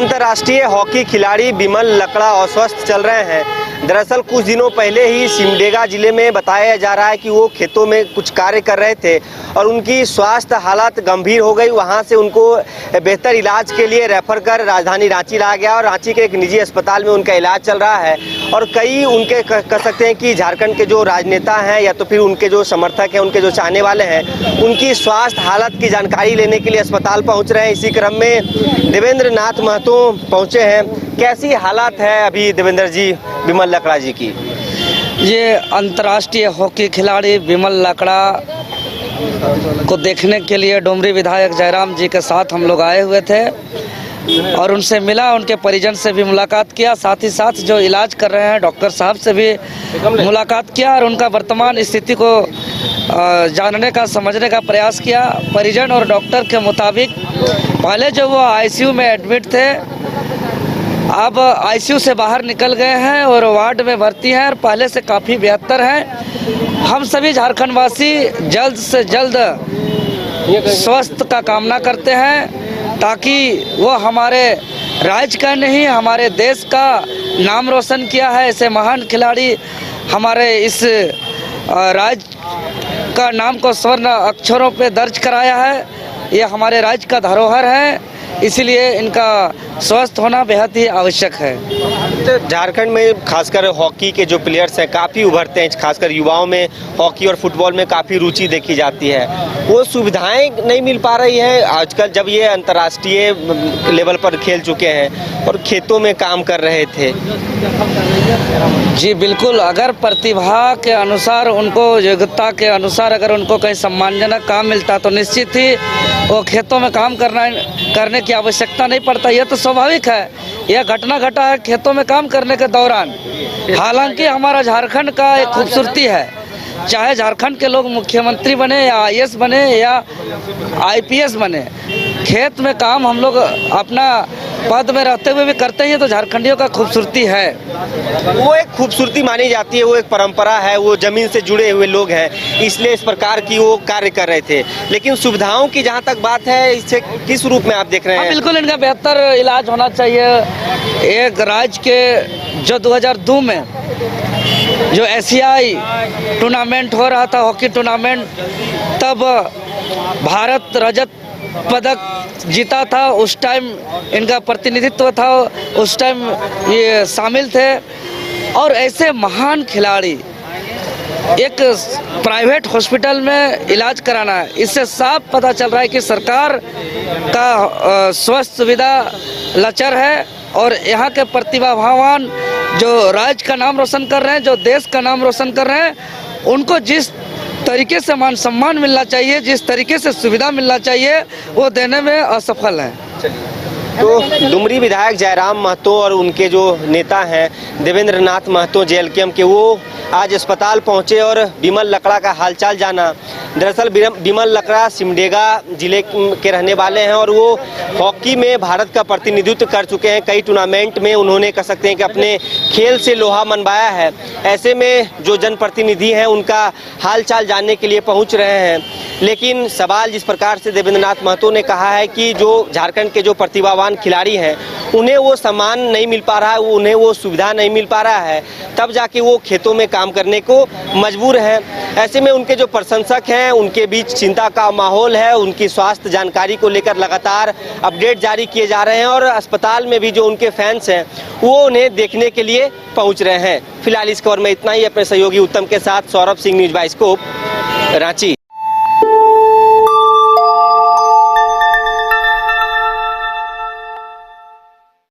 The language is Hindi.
अंतर्राष्ट्रीय हॉकी खिलाड़ी बिमल लकड़ा अस्वस्थ चल रहे हैं। दरअसल कुछ दिनों पहले ही सिमडेगा जिले में बताया जा रहा है कि वो खेतों में कुछ कार्य कर रहे थे और उनकी स्वास्थ्य हालत गंभीर हो गई। वहां से उनको बेहतर इलाज के लिए रेफर कर राजधानी रांची लाया गया और रांची के एक निजी अस्पताल में उनका इलाज चल रहा है। और कई उनके कह सकते हैं कि झारखंड के जो राजनेता हैं या तो फिर उनके जो समर्थक हैं, उनके जो चाहने वाले हैं, उनकी स्वास्थ्य हालत की जानकारी लेने के लिए अस्पताल पहुंच रहे हैं। इसी क्रम में देवेंद्र नाथ महतो पहुंचे हैं। कैसी हालत है अभी देवेंद्र जी बिमल लकड़ा जी की? ये अंतर्राष्ट्रीय हॉकी खिलाड़ी बिमल लकड़ा को देखने के लिए डुमरी विधायक जयराम जी के साथ हम लोग आए हुए थे और उनसे मिला, उनके परिजन से भी मुलाकात किया, साथ ही साथ जो इलाज कर रहे हैं डॉक्टर साहब से भी मुलाकात किया और उनका वर्तमान स्थिति को जानने का, समझने का प्रयास किया। परिजन और डॉक्टर के मुताबिक पहले जो वो आईसीयू में एडमिट थे, अब आईसीयू से बाहर निकल गए हैं और वार्ड में भर्ती हैं और पहले से काफ़ी बेहतर हैं। हम सभी झारखंड वासी जल्द से जल्द स्वस्थ का कामना करते हैं ताकि वो हमारे राज्य का नहीं, हमारे देश का नाम रोशन किया है। ऐसे महान खिलाड़ी हमारे इस राज्य का नाम को स्वर्ण अक्षरों पे दर्ज कराया है। ये हमारे राज्य का धरोहर है, इसलिए इनका स्वस्थ होना बेहद ही आवश्यक है। तो झारखंड में खासकर हॉकी के जो प्लेयर्स हैं काफ़ी उभरते हैं, खासकर युवाओं में हॉकी और फुटबॉल में काफ़ी रुचि देखी जाती है। वो सुविधाएं नहीं मिल पा रही हैं आजकल, जब ये अंतर्राष्ट्रीय लेवल पर खेल चुके हैं और खेतों में काम कर रहे थे। जी बिल्कुल, अगर प्रतिभा के अनुसार, उनको योग्यता के अनुसार अगर उनको कहीं सम्मानजनक काम मिलता तो निश्चित ही वो खेतों में काम करने की आवश्यकता नहीं पड़ता। यह तो स्वाभाविक है, यह घटना घटा है खेतों में काम करने के दौरान। हालांकि हमारा झारखंड का एक खूबसूरती है, चाहे झारखंड के लोग मुख्यमंत्री बने या आईएएस बने या आईपीएस बने, खेत में काम हम लोग अपना पद में रहते हुए भी करते हैं। तो झारखंडियों का खूबसूरती है, वो एक खूबसूरती मानी जाती है, वो एक परंपरा है, वो जमीन से जुड़े हुए लोग हैं, इसलिए इस प्रकार की वो कार्य कर रहे थे। लेकिन सुविधाओं की जहाँ तक बात है, इसे किस रूप में आप देख रहे हैं? बिल्कुल, इनका बेहतर इलाज होना चाहिए। एक राज्य के जो 2002 में जो एशियाई टूर्नामेंट हो रहा था, हॉकी टूर्नामेंट, तब भारत रजत पदक जीता था। उस टाइम इनका प्रतिनिधित्व था, उस टाइम ये शामिल थे। और ऐसे महान खिलाड़ी एक प्राइवेट हॉस्पिटल में इलाज कराना है, इससे साफ पता चल रहा है कि सरकार का स्वास्थ्य सुविधा लचर है। और यहाँ के प्रतिभावान जो राज्य का नाम रोशन कर रहे हैं, जो देश का नाम रोशन कर रहे हैं, उनको जिस तरीके से मान सम्मान मिलना चाहिए, जिस तरीके से सुविधा मिलना चाहिए, वो देने में असफल है। तो डुमरी विधायक जयराम महतो और उनके जो नेता हैं देवेंद्र नाथ महतो जेएलकेएम के, वो आज अस्पताल पहुंचे और बिमल लकड़ा का हालचाल जाना। दरअसल बिमल लकड़ा सिमडेगा जिले के रहने वाले हैं और वो हॉकी में भारत का प्रतिनिधित्व कर चुके हैं। कई टूर्नामेंट में उन्होंने कह सकते हैं कि अपने खेल से लोहा मनवाया है। ऐसे में जो जनप्रतिनिधि हैं उनका हालचाल जानने के लिए पहुंच रहे हैं। लेकिन सवाल जिस प्रकार से देवेंद्र नाथ महतो ने कहा है कि जो झारखंड के जो प्रतिभावान खिलाड़ी हैं उन्हें वो सम्मान नहीं मिल पा रहा है, उन्हें वो सुविधा नहीं मिल पा रहा है, तब जाके वो खेतों में काम करने को मजबूर हैं। ऐसे में उनके जो प्रशंसक हैं उनके बीच चिंता का माहौल है। उनकी स्वास्थ्य जानकारी को लेकर लगातार अपडेट जारी किए जा रहे हैं और अस्पताल में भी जो उनके फैंस हैं वो उन्हें देखने के लिए पहुंच रहे हैं। फिलहाल इस खबर में इतना ही। अपने सहयोगी उत्तम के साथ सौरभ सिंह, न्यूज़ बाइस्कोप, रांची।